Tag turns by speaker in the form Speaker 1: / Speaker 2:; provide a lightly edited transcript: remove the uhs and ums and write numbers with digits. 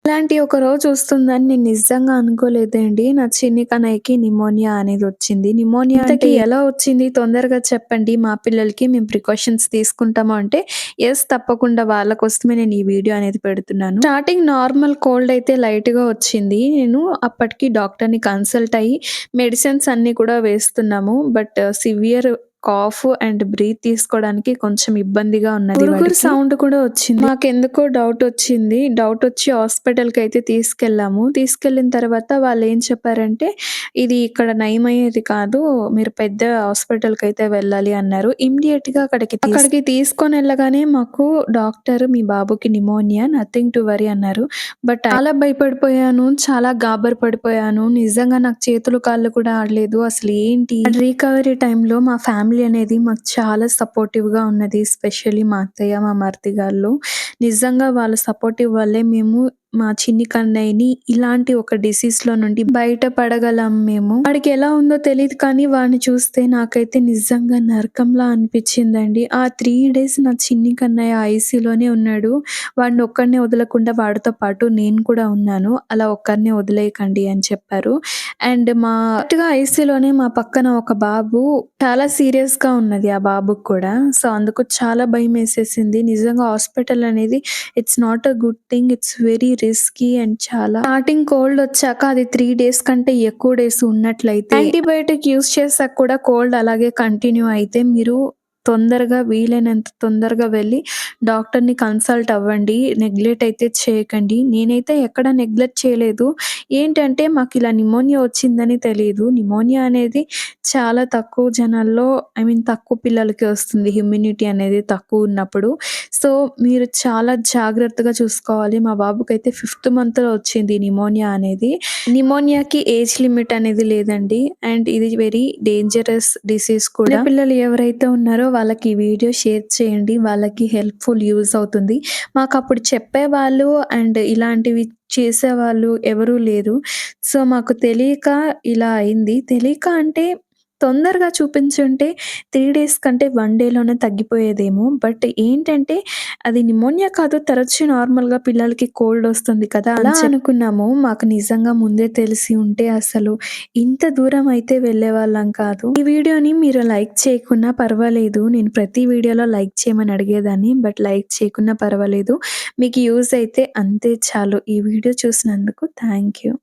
Speaker 1: ఇలాంటి ఒక రోజు వస్తుందని నేను నిజంగా అనుకోలేదండి. నా చిన్ని కన్నయ్యకి నిమోనియా అనేదొచ్చింది. నిమోనియా అంటే ఎలా వచ్చింది? తొందరగా చెప్పండి. మా పిల్లలకి మేము ప్రికాషన్స్ తీసుకుంటాము అంటే, యెస్ తప్పకుండా వాళ్ళ కోసమే నేను ఈ వీడియో అనేది పెడుతున్నాను. స్టార్టింగ్ నార్మల్ కోల్డ్ అయితే లైట్‌గా వచ్చింది. నేను అప్పటికి డాక్టర్‌ని కన్సల్ట్ అయ్యి మెడిసిన్స్ అన్నీ కూడా వేస్తున్నాము. But severe cough and breath తీసుకోవడానికి కొంచెం ఇబ్బందిగా ఉన్నది గురుగురు వాడికి. సౌండ్ కూడా వచ్చింది. మాకెందుకో డౌటొచ్చింది. డౌటొచ్చి హాస్పిటల్‌కైతే తీసుకెళ్ళాము. తీసుకెళ్ళిన తర్వాత వాళ్ళేం చెప్పారంటే, "ఇది ఇక్కడ నయమయ్యేది కాదు. మీరు పెద్ద హాస్పిటల్‌కైతే వెళ్ళాలి" అన్నారు. ఇమ్మీడియేట్‌గా అక్కడికి తీసుకొనెళ్ళగానే మాకు డాక్టర్ "మీ బాబుకి నిమోనియా. నథింగ్ టు వరీ" అన్నారు. బట్ చాలా భయపడిపోయాను. చాలా గాబరు పడిపోయాను. నిజంగా నాకు చేతులు, కాళ్ళు కూడా ఆడలేదు. అసలు ఏంటి రికవరీ టైంలో మా ఫ్యామిలీ అనేది మాకు చాలా సపోర్టివ్‌గా ఉన్నది. స్పెషల్లీ మా అత్తయ్య, మా మరిది గాళ్ళు. నిజంగా వాళ్ళ సపోర్టివ్ వల్లే మేము మా చిన్ని కన్నయ్యని ఇలాంటి ఒక డిసీజ్‌లో నుండి బయట పడగలం మేము. వాడికి ఎలా ఉందో తెలీదు కానీ వాడిని చూస్తే నాకైతే నిజంగా నరకంలా అనిపిచ్చిందండి. ఆ 3 డేస్ నా చిన్ని కన్నయ్య ఐసీయూలోనే ఉన్నాడు. వాడిని ఒక్కడినే వదలకుండా వాడితో పాటు నేను కూడా ఉన్నాను. అలా ఒక్కరినే వదిలేయకండి అని చెప్పారు. అండ్ కరెక్ట్‌గా ఐసీయూలోనే మా పక్కన ఒక బాబు చాలా సీరియస్‌గా ఉన్నది ఆ బాబుకి కూడా. సో, అందుకు చాలా భయమేసేసింది. నిజంగా హాస్పిటల్ అనేది it's not a good thing. It's very risky and చాలా స్టార్టింగ్ కోల్డ్ వచ్చాక అది 3 డేస్ కంటే ఎక్కువ డేస్ ఉన్నట్లయితే యాంటీబయోటిక్ యూజ్ చేసాక కూడా కోల్డ్ అలాగే కంటిన్యూ అయితే మీరు తొందరగా వీలైనంత తొందరగా వెళ్లి డాక్టర్‌ని కన్సల్ట్ అవ్వండి. నెగ్లెక్ట్ అయితే చేయకండి. నేనైతే ఎక్కడ నెగ్లెక్ట్ చేయలేదు. ఏంటంటే మాకిలా నిమోనియా వచ్చిందని తెలీదు. నిమోనియా అనేది చాలా తక్కువ జనాల్లో తక్కువ పిల్లలకి వస్తుంది. ఇమ్యూనిటీ అనేది తక్కువున్నప్పుడు. సో, మీరు చాలా జాగ్రత్తగా చూసుకోవాలి. మా బాబుకైతే ఫిఫ్త్ మంత్‌లో వచ్చింది నిమోనియా అనేది. నిమోనియాకి ఏజ్ లిమిట్ అనేది లేదండి. అండ్ ఇది వెరీ డేంజరస్ డిసీజ్ కూడా. చిన్న పిల్లలు ఎవరైతే ఉన్నారో వాళ్ళకి ఈ వీడియో షేర్ చేయండి. వాళ్ళకి హెల్ప్‌ఫుల్ యూజ్ అవుతుంది. మాకప్పుడు చెప్పేవాళ్ళు అండ్ ఇలాంటివి చేసేవాళ్ళు ఎవరూ లేరు. సో, మాకు తెలియక ఇలా అయింది. తెలియక అంటే తొందరగా చూపించుంటే 3 డేస్ కంటే 1 డేలోనే తగ్గిపోయేదేమో. బట్ ఏంటంటే అది నిమోనియా కాదు తరచు నార్మల్‌గా పిల్లలకి కోల్డ్ వస్తుంది కదా! అలా అనుకున్నాము. మాకు నిజంగా ముందే తెలిసి ఉంటే అసలు ఇంత దూరం అయితే వెళ్ళేవాళ్ళం కాదు. ఈ వీడియోని మీరు లైక్ చేయకున్నా పర్వాలేదు. నేను ప్రతి వీడియోలో లైక్ చేయమని అడిగేదాన్ని. బట్ లైక్ చేయకున్నా పర్వాలేదు. మీకు యూజ్ అయితే అంతే చాలు. ఈ వీడియో చూసినందుకు థాంక్ యూ.